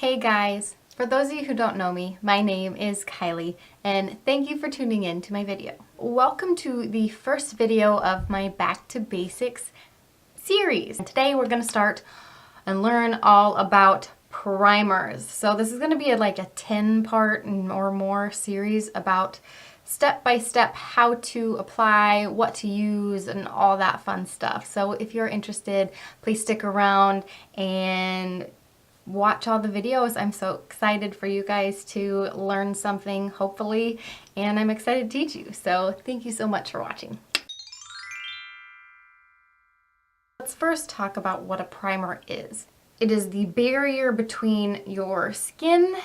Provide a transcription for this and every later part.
Hey guys! For those of you who don't know me, my name is Kylie and thank you for tuning in to my video. Welcome to the first video of my Back to Basics series. And today we're going to start and learn all about primers. So this is going to be like a 10-part or more series about step-by-step how to apply, what to use, and all that fun stuff. So if you're interested, please stick around and watch all the videos. I'm so excited for you guys to learn something, hopefully, and I'm excited to teach you. So thank you so much for watching. Let's first talk about what a primer is. It is the barrier between your skin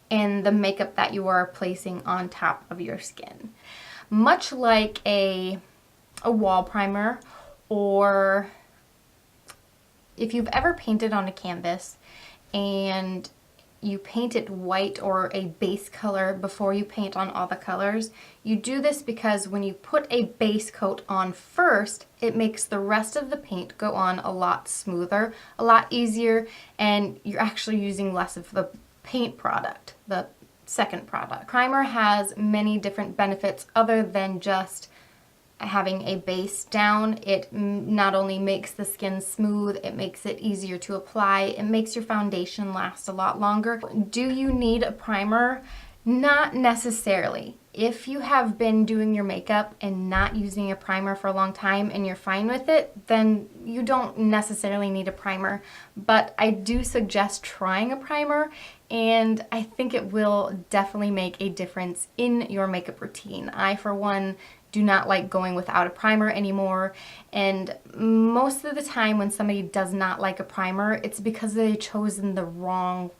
and the makeup that you are placing on top of your skin. Much like a wall primer, or if you've ever painted on a canvas and you paint it white or a base color before you paint on all the colors, you do this because when you put a base coat on first, it makes the rest of the paint go on a lot smoother, a lot easier, and you're actually using less of the paint product, the second product. Primer has many different benefits other than just having a base down. It not only makes the skin smooth, it makes it easier to apply, it makes your foundation last a lot longer. Do you need a primer? Not necessarily. If you have been doing your makeup and not using a primer for a long time and you're fine with it, then you don't necessarily need a primer. But I do suggest trying a primer, and I think it will definitely make a difference in your makeup routine. I, for one, do not like going without a primer anymore, and most of the time when somebody does not like a primer, it's because they've chose the wrong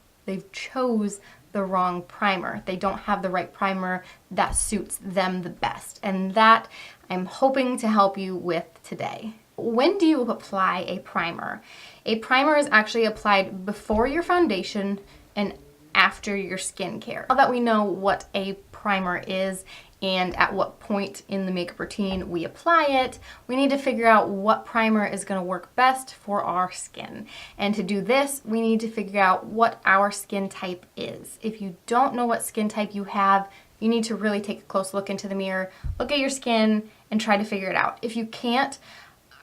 primer. They don't have the right primer that suits them the best, and that I'm hoping to help you with today. When do you apply a primer? A primer is actually applied before your foundation and after your skincare. Now that we know what a primer is and at what point in the makeup routine we apply it, we need to figure out what primer is going to work best for our skin. And to do this, we need to figure out what our skin type is. If you don't know what skin type you have, you need to really take a close look into the mirror, look at your skin, and try to figure it out. If you can't,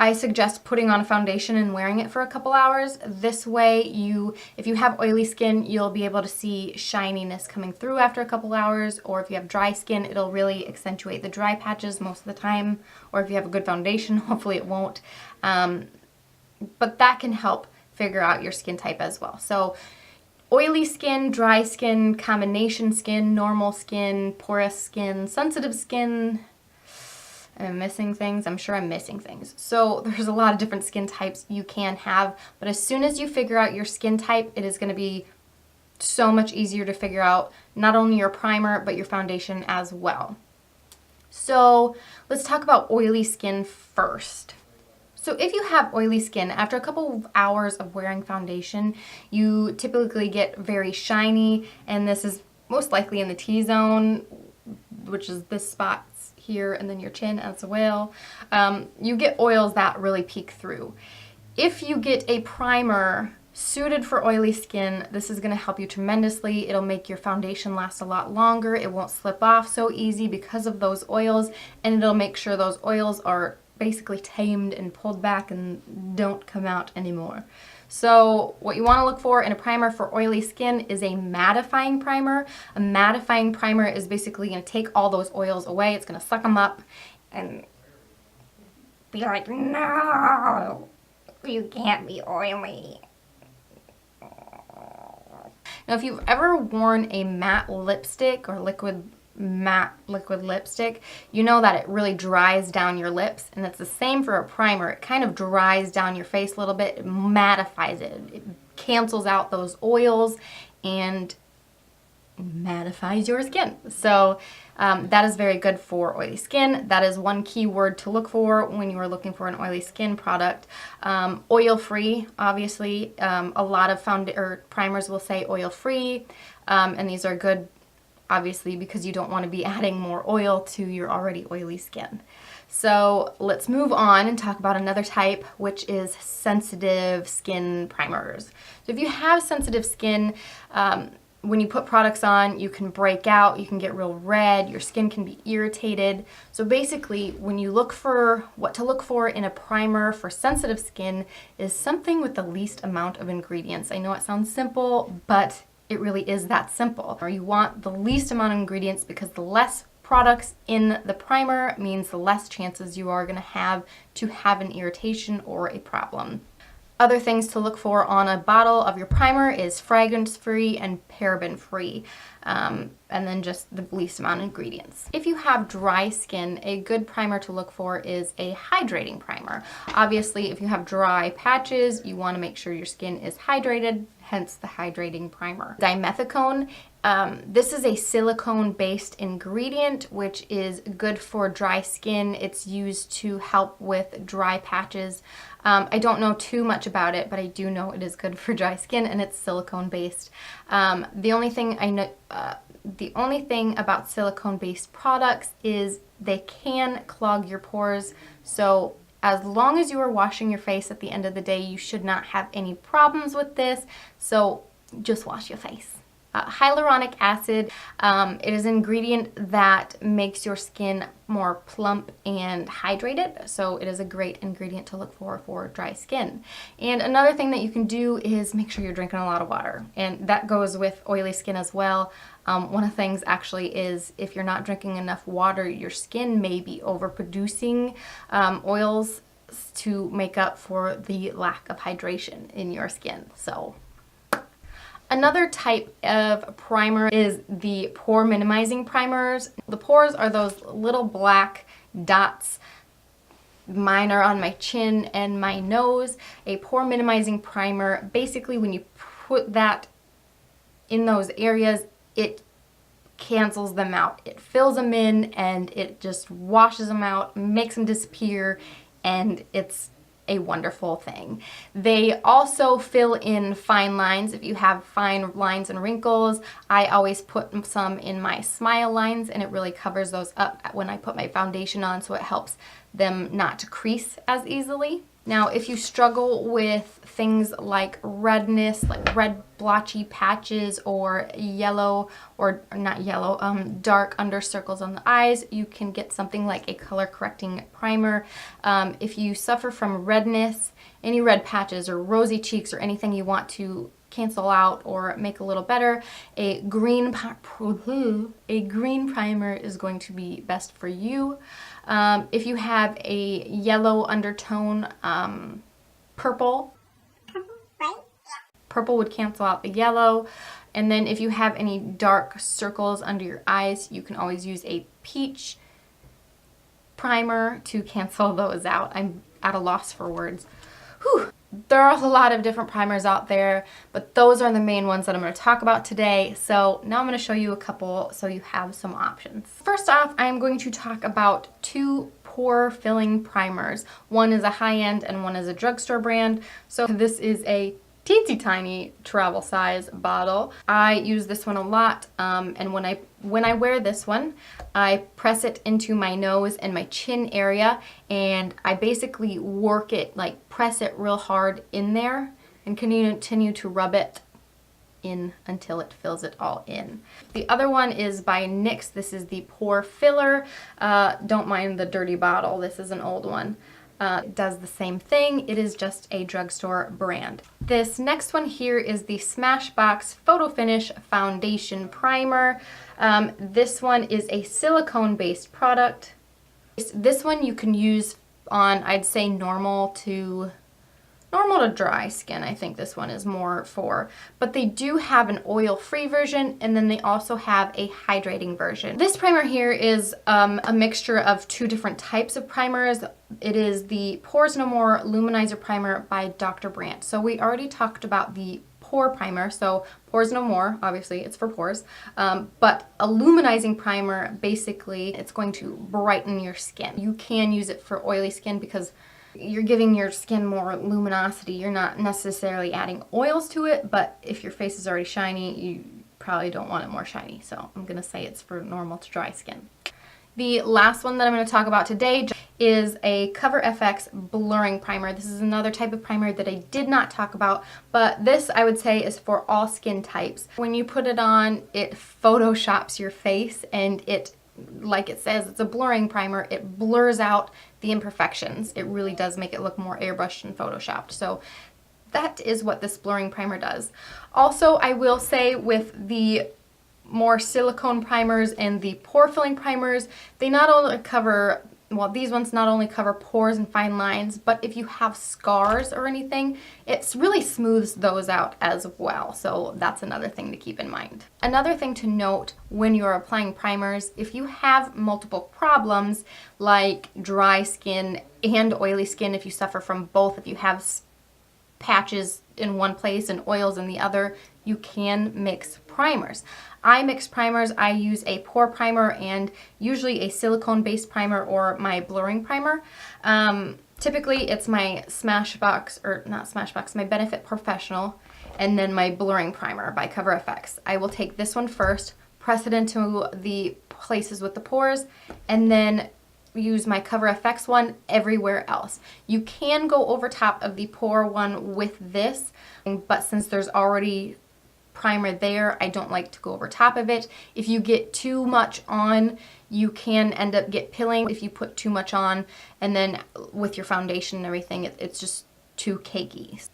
I suggest putting on a foundation and wearing it for a couple hours. This way, if you have oily skin, you'll be able to see shininess coming through after a couple hours, or if you have dry skin, it'll really accentuate the dry patches most of the time, or if you have a good foundation, hopefully it won't. But that can help figure out your skin type as well. So oily skin, dry skin, combination skin, normal skin, porous skin, sensitive skin. I'm missing things. I'm sure I'm missing things. So there's a lot of different skin types you can have, but as soon as you figure out your skin type, it is going to be so much easier to figure out not only your primer, but your foundation as well. So let's talk about oily skin first. So if you have oily skin, after a couple of hours of wearing foundation, you typically get very shiny, and this is most likely in the T-zone, which is this spot here, and then your chin as well. You get oils that really peek through. If you get a primer suited for oily skin, this is going to help you tremendously. It'll make your foundation last a lot longer. It won't slip off so easy because of those oils, and it'll make sure those oils are basically tamed and pulled back and don't come out anymore. So what you want to look for in a primer for oily skin is a mattifying primer. A mattifying primer is basically going to take all those oils away. It's going to suck them up and be like, no, you can't be oily. Now, if you've ever worn a matte lipstick or matte liquid lipstick, you know that it really dries down your lips, and it's the same for a primer. It kind of dries down your face a little bit, it mattifies it, it cancels out those oils and mattifies your skin. So that is very good for oily skin. That is one key word to look for when you are looking for an oily skin product. Oil-free, obviously. A lot of primers will say oil-free, and these are good obviously because you don't want to be adding more oil to your already oily skin. So let's move on and talk about another type, which is sensitive skin primers. So if you have sensitive skin, when you put products on, you can break out, you can get real red, your skin can be irritated. So basically, when you look for what to look for in a primer for sensitive skin is something with the least amount of ingredients. I know it sounds simple, but it really is that simple. Or you want the least amount of ingredients because the less products in the primer means the less chances you are going to have an irritation or a problem. Other things to look for on a bottle of your primer is fragrance-free and paraben-free, and then just the least amount of ingredients. If you have dry skin, a good primer to look for is a hydrating primer. Obviously, if you have dry patches, you want to make sure your skin is hydrated, hence the hydrating primer. Dimethicone. This is a silicone-based ingredient, which is good for dry skin. It's used to help with dry patches. I don't know too much about it, but I do know it is good for dry skin, and it's silicone-based. The only thing about silicone-based products is they can clog your pores. So as long as you are washing your face at the end of the day, you should not have any problems with this. So just wash your face. Hyaluronic acid, it is an ingredient that makes your skin more plump and hydrated, so it is a great ingredient to look for dry skin. And another thing that you can do is make sure you're drinking a lot of water, and that goes with oily skin as well. One of the things actually is if you're not drinking enough water, your skin may be overproducing oils to make up for the lack of hydration in your skin. So another type of primer is the pore minimizing primers. The pores are those little black dots. Mine are on my chin and my nose. A pore minimizing primer, basically when you put that in those areas, it cancels them out. It fills them in and it just washes them out, makes them disappear, and it's a wonderful thing. They also fill in fine lines. If you have fine lines and wrinkles, I always put some in my smile lines, and it really covers those up when I put my foundation on, so it helps them not to crease as easily. Now, if you struggle with things like redness, like red blotchy patches or yellow, or not yellow, dark under circles on the eyes, you can get something like a color correcting primer. If you suffer from redness, any red patches or rosy cheeks or anything you want to cancel out or make a little better, a green primer is going to be best for you. If you have a yellow undertone, purple would cancel out the yellow. And then if you have any dark circles under your eyes, you can always use a peach primer to cancel those out. I'm at a loss for words. Whew. There are a lot of different primers out there, but those are the main ones that I'm going to talk about today. So now I'm going to show you a couple so you have some options. First off, I'm going to talk about two pore filling primers. One is a high-end and one is a drugstore brand. So this is a teensy tiny travel size bottle. I use this one a lot, and when I wear this one, I press it into my nose and my chin area, and I basically work it, like press it real hard in there and continue to rub it in until it fills it all in. The other one is by NYX. This is the Pore Filler. Don't mind the dirty bottle. This is an old one. It does the same thing. It is just a drugstore brand. This next one here is the Smashbox Photo Finish Foundation Primer. This one is a silicone-based product. This one you can use on, I'd say, normal to dry skin. I think this one is more for, but they do have an oil-free version, and then they also have a hydrating version. This primer here is a mixture of two different types of primers. It is the Pores No More Luminizer Primer by Dr. Brandt. So we already talked about the pore primer, so Pores No More, obviously it's for pores, but a luminizing primer, basically it's going to brighten your skin. You can use it for oily skin because you're giving your skin more luminosity. You're not necessarily adding oils to it, but if your face is already shiny, you probably don't want it more shiny. So I'm going to say it's for normal to dry skin. The last one that I'm going to talk about today is a Cover FX blurring primer. This is another type of primer that I did not talk about, but this I would say is for all skin types. When you put it on, it photoshops your face, and it, like it says, it's a blurring primer. It blurs out the imperfections. It really does make it look more airbrushed and photoshopped. So that is what this blurring primer does. Also, I will say with the more silicone primers and the pore filling primers, they not only cover, well, these ones not only cover pores and fine lines, but if you have scars or anything, it really smooths those out as well. So that's another thing to keep in mind. Another thing to note when you're applying primers, if you have multiple problems like dry skin and oily skin, if you suffer from both, if you have patches in one place and oils in the other, you can mix primers. I mix primers. I use a pore primer and usually a silicone based primer or my blurring primer. Typically it's my Smashbox, or not Smashbox, my Benefit Professional, and then my blurring primer by Cover FX. I will take this one first, press it into the places with the pores, and then use my Cover FX one everywhere else. You can go over top of the pore one with this, but since there's already primer there, I don't like to go over top of it. If you get too much on, you can end up get pilling if you put too much on, and then with your foundation and everything, it's just too cakey.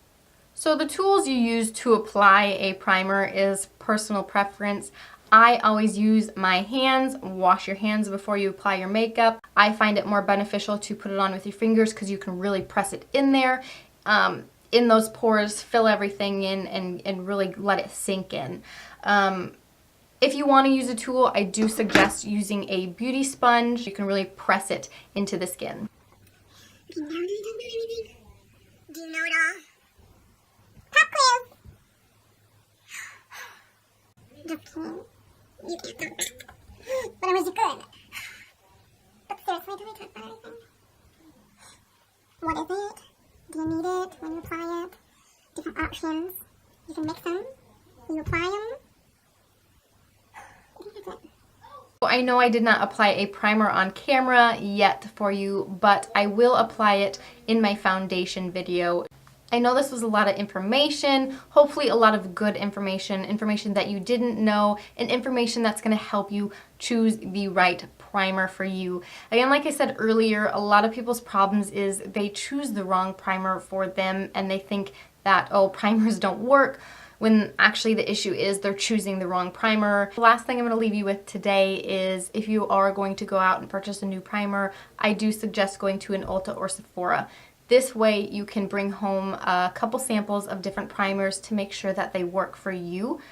So the tools you use to apply a primer is personal preference. I always use my hands. Wash your hands before you apply your makeup. I find it more beneficial to put it on with your fingers because you can really press it in there. In those pores, fill everything in and really let it sink in. If you want to use a tool, I do suggest using a beauty sponge. You can really press it into the skin. Do you know it all? Pop quiz! Just kidding. You can't talk back. But I wish you could. But seriously, do we talk about anything? What is it? Do you need it when you apply it? Different options. You can mix them. You apply them. What do you think? I know I did not apply a primer on camera yet for you, but I will apply it in my foundation video. I know this was a lot of information, hopefully a lot of good information that you didn't know, and information that's going to help you choose the right primer for you. Again, like I said earlier, a lot of people's problems is they choose the wrong primer for them and they think that, oh, primers don't work, when actually the issue is they're choosing the wrong primer. The last thing I'm going to leave you with today is if you are going to go out and purchase a new primer, I do suggest going to an Ulta or Sephora. This way you can bring home a couple samples of different primers to make sure that they work for you.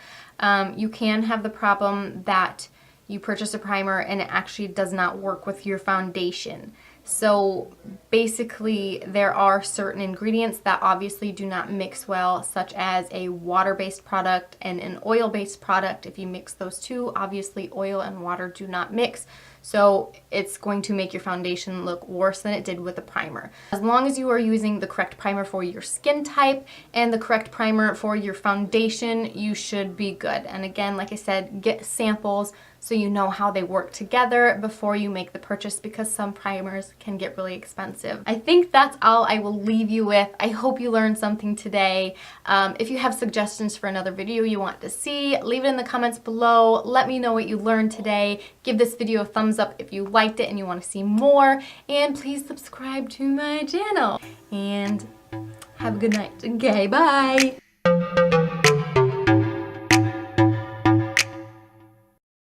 You can have the problem that you purchase a primer and it actually does not work with your foundation. So basically there are certain ingredients that obviously do not mix well, such as a water-based product and an oil-based product. If you mix those two, obviously oil and water do not mix. So it's going to make your foundation look worse than it did with the primer. As long as you are using the correct primer for your skin type and the correct primer for your foundation, you should be good. And again, like I said, get samples so you know how they work together before you make the purchase, because some primers can get really expensive. I think that's all I will leave you with. I hope you learned something today. If you have suggestions for another video you want to see, leave it in the comments below. Let me know what you learned today. Give this video a thumbs up if you liked it and you want to see more. And please subscribe to my channel. And have a good night. Okay, bye!